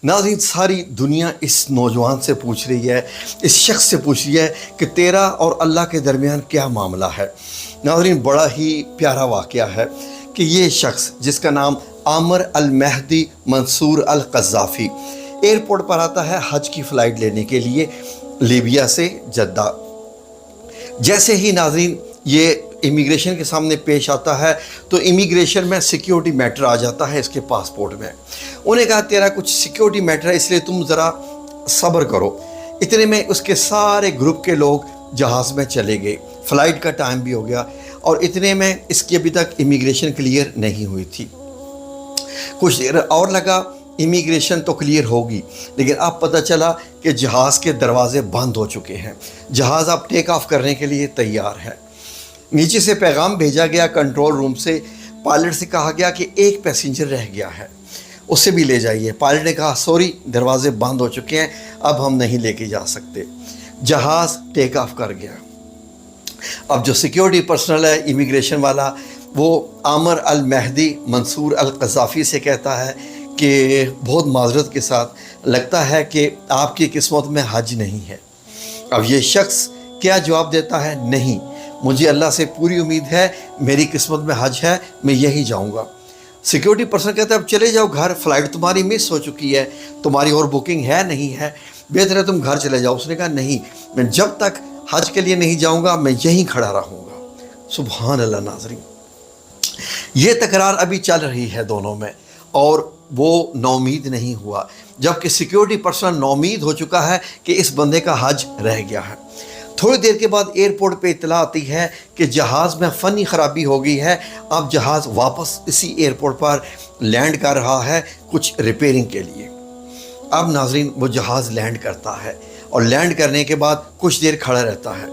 नाज़रीन, सारी दुनिया इस नौजवान से पूछ रही है, इस शख्स से पूछ रही है कि तेरा और अल्लाह के दरमियान क्या मामला है। नाज़रीन, बड़ा ही प्यारा वाक़या है कि ये शख्स जिसका नाम आमिर अल महदी मंसूर अल क़ज़्ज़ाफ़ी एयरपोर्ट पर आता है हज की फ़्लाइट लेने के लिए लीबिया से जद्दा। जैसे ही नाज़रीन ये इमिग्रेशन के सामने पेश आता है तो इमिग्रेशन में सिक्योरिटी मैटर आ जाता है इसके पासपोर्ट में। उन्हें कहा तेरा कुछ सिक्योरिटी मैटर है, इसलिए तुम ज़रा सब्र करो। इतने में उसके सारे ग्रुप के लोग जहाज़ में चले गए, फ़्लाइट का टाइम भी हो गया और इतने में इसकी अभी तक इमिग्रेशन क्लियर नहीं हुई थी। कुछ देर और लगा, इमिग्रेशन तो क्लियर होगी, लेकिन अब पता चला कि जहाज़ के दरवाज़े बंद हो चुके हैं। जहाज़ अब टेक ऑफ करने के लिए तैयार है। नीचे से पैगाम भेजा गया कंट्रोल रूम से, पायलट से कहा गया कि एक पैसेंजर रह गया है, उसे भी ले जाइए। पायलट ने कहा सॉरी, दरवाजे बंद हो चुके हैं, अब हम नहीं लेके जा सकते। जहाज़ टेक ऑफ कर गया। अब जो सिक्योरिटी पर्सनल है, इमिग्रेशन वाला, वो आमिर अल महदी मंसूर अल क़ज़्ज़ाफ़ी से कहता है कि बहुत माजरत के साथ लगता है कि आपकी किस्मत में हज नहीं है। अब ये शख्स क्या जवाब देता है, नहीं, मुझे अल्लाह से पूरी उम्मीद है, मेरी किस्मत में हज है, मैं यही जाऊंगा। सिक्योरिटी पर्सन कहता है अब चले जाओ घर, फ़्लाइट तुम्हारी मिस हो चुकी है, तुम्हारी और बुकिंग है नहीं है, बेहतर है तुम घर चले जाओ। उसने कहा नहीं, मैं जब तक हज के लिए नहीं जाऊंगा मैं यहीं खड़ा रहूँगा। सुभान अल्लाह। नाज़रीन, ये तकरार अभी चल रही है दोनों में और वो नौमीद नहीं हुआ, जबकि सिक्योरिटी पर्सन नौमीद हो चुका है कि इस बंदे का हज रह गया है। थोड़ी देर के बाद एयरपोर्ट पे इतला आती है कि जहाज़ में फ़नी ख़राबी हो गई है। अब जहाज़ वापस इसी एयरपोर्ट पर लैंड कर रहा है कुछ रिपेयरिंग के लिए। अब नाज़रीन, वो जहाज़ लैंड करता है और लैंड करने के बाद कुछ देर खड़ा रहता है।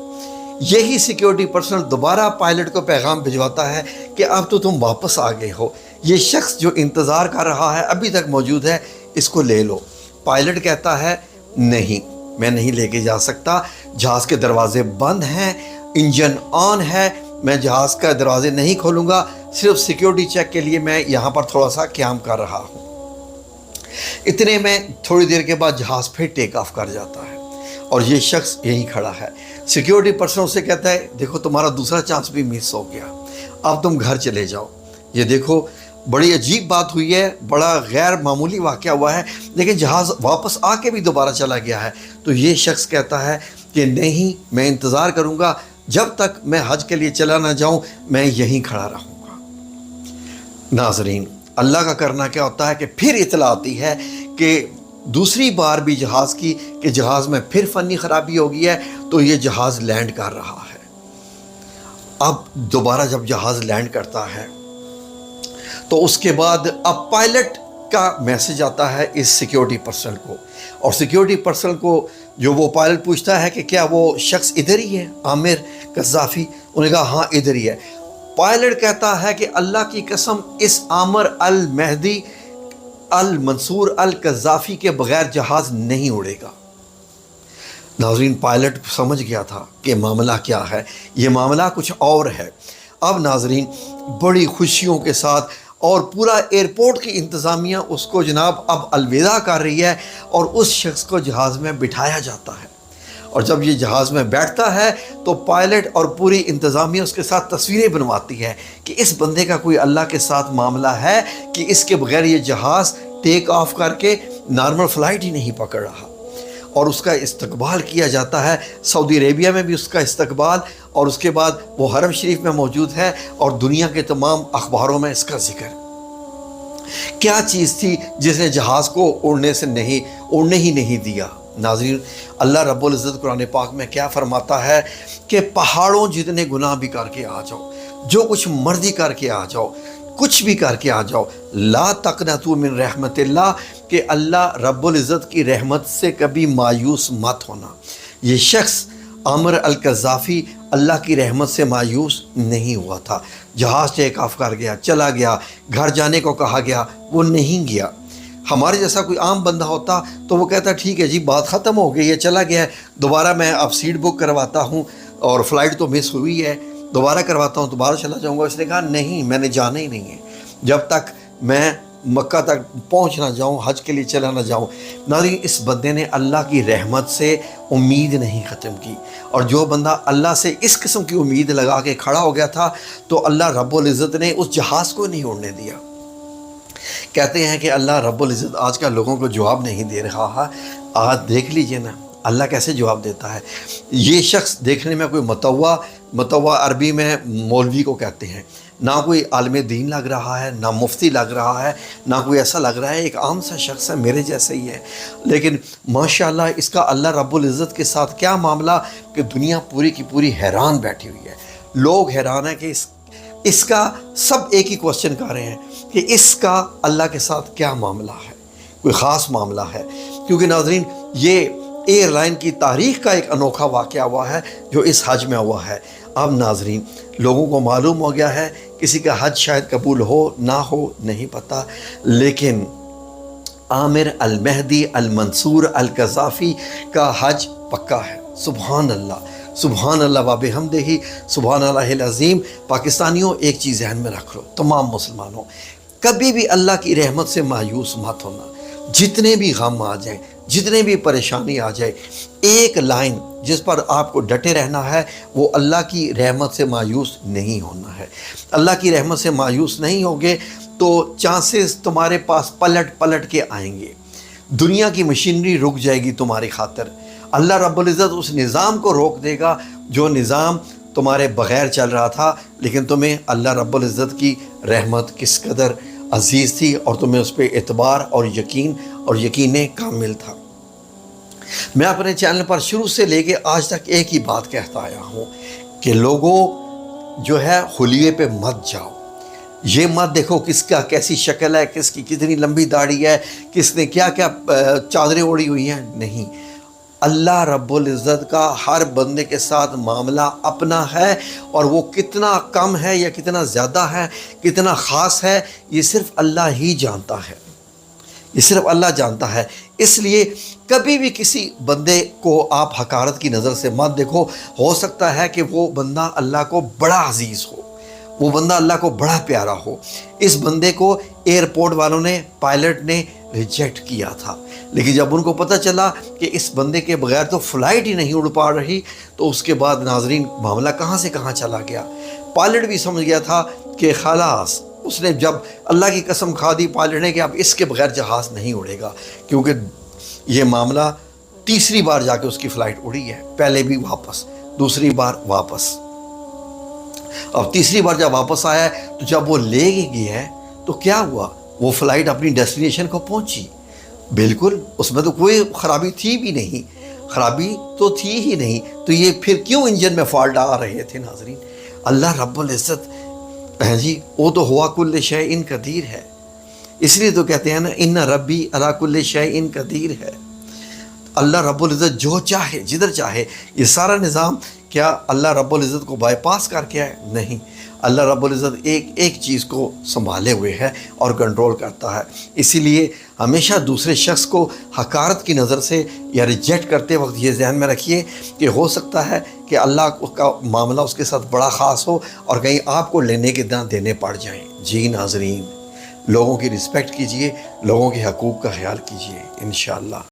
यही सिक्योरिटी पर्सनल दोबारा पायलट को पैगाम भिजवाता है कि अब तो तुम वापस आ गए हो, ये शख्स जो इंतज़ार कर रहा है अभी तक मौजूद है, इसको ले लो। पायलट कहता है नहीं, मैं नहीं लेके जा सकता, जहाज़ के दरवाजे बंद हैं, इंजन ऑन है, मैं जहाज़ का दरवाजे नहीं खोलूँगा, सिर्फ सिक्योरिटी चेक के लिए मैं यहाँ पर थोड़ा सा क़याम कर रहा हूँ। इतने में थोड़ी देर के बाद जहाज़ फिर टेक ऑफ कर जाता है और ये शख्स यहीं खड़ा है। सिक्योरिटी पर्सन उससे कहता है देखो तुम्हारा दूसरा चांस भी मिस हो गया, अब तुम घर चले जाओ। ये देखो बड़ी अजीब बात हुई है, बड़ा गैर मामूली वाक़या हुआ है, लेकिन जहाज़ वापस आके भी दोबारा चला गया है। तो ये शख्स कहता है कि नहीं, मैं इंतज़ार करूँगा, जब तक मैं हज के लिए चला ना जाऊँ मैं यहीं खड़ा रहूँगा। नाज़रीन, अल्लाह का करना क्या होता है कि फिर इतला आती है कि दूसरी बार भी जहाज़ की कि जहाज़ में फिर फ़नी ख़राबी हो गई है, तो ये जहाज़ लैंड कर रहा है। अब दोबारा जब जहाज़ लैंड करता है तो उसके बाद अब पायलट का मैसेज आता है इस सिक्योरिटी पर्सन को, और सिक्योरिटी पर्सन को जो वो पायलट पूछता है कि क्या वो शख्स इधर ही है, आमिर क़ज़्ज़ाफ़ी? उन्होंने कहा हाँ इधर ही है। पायलट कहता है कि अल्लाह की कसम, इस आमिर अल महदी अल मंसूर अल क़ज़्ज़ाफ़ी के बग़ैर जहाज़ नहीं उड़ेगा। नाज़रीन, पायलट समझ गया था कि मामला क्या है, ये मामला कुछ और है। अब नाज़रीन, बड़ी खुशियों के साथ और पूरा एयरपोर्ट की इंतज़ामिया उसको जनाब अब अलविदा कर रही है और उस शख्स को जहाज़ में बिठाया जाता है। और जब ये जहाज़ में बैठता है तो पायलट और पूरी इंतज़ामिया उसके साथ तस्वीरें बनवाती है कि इस बंदे का कोई अल्लाह के साथ मामला है कि इसके बगैर ये जहाज़ टेक ऑफ करके नॉर्मल फ़्लाइट ही नहीं पकड़ रहा। और उसका इस्तकबाल किया जाता है, सऊदी अरेबिया में भी उसका इस्तकबाल, और उसके बाद वो हरम शरीफ में मौजूद है और दुनिया के तमाम अखबारों में इसका जिक्र। क्या चीज़ थी जिसने जहाज़ को उड़ने ही नहीं दिया? नाज़रीन, अल्लाह रब्बुल इज़्ज़त कुरान पाक में क्या फरमाता है कि पहाड़ों जितने गुनाह भी करके आ जाओ, जो कुछ मर्जी करके आ जाओ, कुछ भी करके आ जाओ, ला तक़नतू मिन रहमतिल्लाह, कि अल्लाह रब्बुल इज़्ज़त की रहमत से कभी मायूस मत होना। ये शख्स आमिर अल क़ज़्ज़ाफ़ी अल्लाह की रहमत से मायूस नहीं हुआ था। जहाज़ टेक ऑफ कर गया, चला गया, घर जाने को कहा गया, वो नहीं गया। हमारे जैसा कोई आम बंदा होता तो वो कहता ठीक है जी, बात ख़त्म हो गई है, चला गया है, दोबारा मैं अब सीट बुक करवाता हूँ और फ़्लाइट तो मिस हुई है, दोबारा करवाता हूँ, दोबारा चला जाऊँगा। उसने कहा नहीं, मैंने जाना ही नहीं है, जब तक मैं مکہ تک پہنچ نہ جاؤں، حج کے لیے چلا نہ جاؤں۔ ناظرین، اس بندے نے اللہ کی رحمت سے امید نہیں ختم کی، اور جو بندہ اللہ سے اس قسم کی امید لگا کے کھڑا ہو گیا تھا تو اللہ رب العزت نے اس جہاز کو نہیں اڑنے دیا۔ کہتے ہیں کہ اللہ رب العزت آج کل لوگوں کو جواب نہیں دے رہا ہے۔ آج دیکھ لیجئے نا اللہ کیسے جواب دیتا ہے۔ یہ شخص دیکھنے میں کوئی متوع عربی میں مولوی کو کہتے ہیں، نہ کوئی عالم دین لگ رہا ہے، نہ مفتی لگ رہا ہے، نہ کوئی ایسا لگ رہا ہے، ایک عام سا شخص ہے، میرے جیسا ہی ہے، لیکن ماشاءاللہ اس کا اللہ رب العزت کے ساتھ کیا معاملہ کہ دنیا پوری کی پوری حیران بیٹھی ہوئی ہے۔ لوگ حیران ہیں کہ اس کا سب ایک ہی کوشچن کر رہے ہیں کہ اس کا اللہ کے ساتھ کیا معاملہ ہے، کوئی خاص معاملہ ہے، کیونکہ ناظرین یہ ایئر لائن کی تاریخ کا ایک انوکھا واقعہ ہوا ہے جو اس حج میں ہوا ہے۔ اب ناظرین لوگوں کو معلوم ہو گیا ہے، کسی کا حج شاید قبول ہو نہ ہو نہیں پتہ، لیکن عامر المہدی المنصور القذافی کا حج پکا ہے۔ سبحان اللہ، سبحان اللہ و بحمدہ، سبحان اللہ العظیم۔ پاکستانیوں ایک چیز ذہن میں رکھ لو، تمام مسلمانوں، کبھی بھی اللہ کی رحمت سے مایوس مت ہونا۔ جتنے بھی غم آ جائیں، جتنے بھی پریشانی آ جائے، ایک لائن جس پر آپ کو ڈٹے رہنا ہے وہ اللہ کی رحمت سے مایوس نہیں ہونا ہے۔ اللہ کی رحمت سے مایوس نہیں ہوگے تو چانسز تمہارے پاس پلٹ پلٹ کے آئیں گے، دنیا کی مشینری رک جائے گی تمہاری خاطر۔ اللہ رب العزت اس نظام کو روک دے گا جو نظام تمہارے بغیر چل رہا تھا، لیکن تمہیں اللہ رب العزت کی رحمت کس قدر عزیز تھی اور تمہیں اس پہ اعتبار اور یقین کامل تھا۔ میں اپنے چینل پر شروع سے لے کے آج تک ایک ہی بات کہتا آیا ہوں کہ لوگوں جو ہے خلیے پہ مت جاؤ، یہ مت دیکھو کس کا کیسی شکل ہے، کس کی کتنی لمبی داڑھی ہے، کس نے کیا کیا چادریں اوڑھی ہوئی ہیں، نہیں۔ اللہ رب العزت کا ہر بندے کے ساتھ معاملہ اپنا ہے، اور وہ کتنا کم ہے یا کتنا زیادہ ہے، کتنا خاص ہے، یہ صرف اللہ ہی جانتا ہے، یہ صرف اللہ جانتا ہے۔ اس لیے کبھی بھی کسی بندے کو آپ حقارت کی نظر سے مت دیکھو۔ ہو سکتا ہے کہ وہ بندہ اللہ کو بڑا عزیز ہو، وہ بندہ اللہ کو بڑا پیارا ہو۔ اس بندے کو ایئرپورٹ والوں نے، پائلٹ نے ریجیکٹ کیا تھا، لیکن جب ان کو پتہ چلا کہ اس بندے کے بغیر تو فلائٹ ہی نہیں اڑ پا رہی، تو اس کے بعد ناظرین معاملہ کہاں سے کہاں چلا گیا۔ پائلٹ بھی سمجھ گیا تھا کہ خلاص، اس نے جب اللہ کی قسم کھا دی پائلٹ نے کہ اب اس کے بغیر جہاز نہیں اڑے گا، کیونکہ یہ معاملہ تیسری بار جا کے اس کی فلائٹ اڑی ہے، پہلے بھی واپس، دوسری بار واپس۔ اب تیسری بار جب واپس آیا ہے تو جب وہ لے گیا ہے تو کیا ہوا، وہ فلائٹ اپنی ڈیسٹینیشن کو پہنچی، بالکل اس میں تو کوئی خرابی تھی بھی نہیں، خرابی تو تھی ہی نہیں، تو یہ پھر کیوں انجن میں فالٹ آ رہے تھے ناظرین؟ اللہ رب العزت جی وہ تو ہوا کل شیء قدیر ہے، اس لیے تو کہتے ہیں نا ان ربی علی کل شیء قدیر ہے۔ اللہ رب العزت جو چاہے جدھر چاہے، یہ سارا نظام کیا اللہ رب العزت کو بائی پاس کر کے ہے؟ نہیں، اللہ رب العزت ایک ایک چیز کو سنبھالے ہوئے ہے اور کنٹرول کرتا ہے۔ اسی لیے ہمیشہ دوسرے شخص کو حقارت کی نظر سے یا ریجیکٹ کرتے وقت یہ ذہن میں رکھیے کہ ہو سکتا ہے کہ اللہ کا معاملہ اس کے ساتھ بڑا خاص ہو اور کہیں آپ کو لینے کے نہ دینے پڑ جائیں۔ جی ناظرین، لوگوں کی رسپیکٹ کیجئے، لوگوں کے حقوق کا خیال کیجئے انشاءاللہ۔